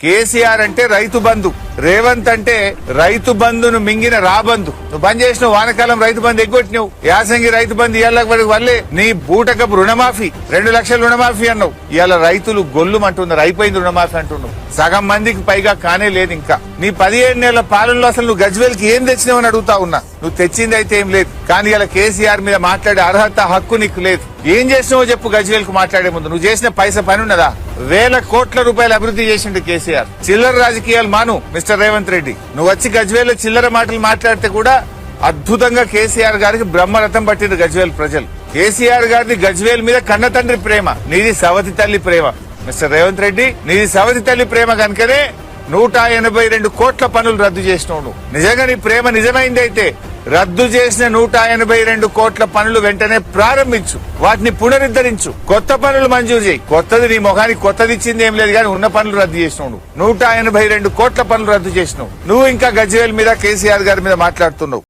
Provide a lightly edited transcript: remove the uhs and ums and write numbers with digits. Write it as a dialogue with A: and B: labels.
A: కేసీఆర్ అంటే రైతు బంధు, రేవంత్ అంటే రైతు బంధును మింగిన రాబంధు. నువ్వు బంద్ చేసినావు, వానకాలం రైతు బంధు ఎగ్గొట్టినావు, యాసంగి రైతు బంధు ఇవాళ వల్లే నీ బూటకపు రుణమాఫీ 2 లక్షల రుణమాఫీ అన్నావు. ఇవాళ రైతులు గొల్లుమంటున్నారు, అయిపోయింది రుణమాఫీ అంటున్నావు. సగం మందికి పైగా కానే లేదు. ఇంకా నీ 17 నెలల పాలనలో అసలు నువ్వు గజ్వేల్కి ఏం తెచ్చినావని అడుగుతా ఉన్నా. నువ్వు తెచ్చింది అయితే ఏం లేదు, కానీ ఇలా కేసీఆర్ మీద మాట్లాడే అర్హత, హక్కు నీకు లేదు. ఏం చేసినావో చెప్పు. గజ్వేల్ కు మాట్లాడే ముందు నువ్వు చేసిన పని ఉన్నదా? వేల కోట్ల రూపాయలు అభివృద్ధి చేసిండు కేసీఆర్. చిల్లర రాజకీయాలు మాను మిస్టర్ రేవంత్ రెడ్డి. నువ్వు వచ్చి గజ్వేల్ చిల్లర మాటలు మాట్లాడితే కూడా అద్భుతంగా కేసీఆర్ గారికి బ్రహ్మరథం పట్టిండు గజ్వేల్ ప్రజలు. కేసీఆర్ గారిది గజ్వేల్ మీద కన్న తండ్రి ప్రేమ, నీది సవతి తల్లి ప్రేమ. మిస్టర్ రేవంత్ రెడ్డి, నీది సవతి తల్లి ప్రేమ కనుకనే 182 కోట్ల పనులు రద్దు చేసినావు. నువ్వు నిజంగా నీ ప్రేమ నిజమైంది అయితే రద్దు చేసిన 182 కోట్ల పనులు వెంటనే ప్రారంభించు, వాటిని పునరుద్ధరించు, కొత్త పనులు మంజూరు చేయి. కొత్తది నీ మొహానికి కొత్తది ఇచ్చింది ఏం లేదు, కానీ ఉన్న పనులు రద్దు చేసినావు. 182 కోట్ల పనులు రద్దు చేసినావు. నువ్వు ఇంకా గజ్వేల్ మీద కేసీఆర్ గారి మీద మాట్లాడుతున్నావు.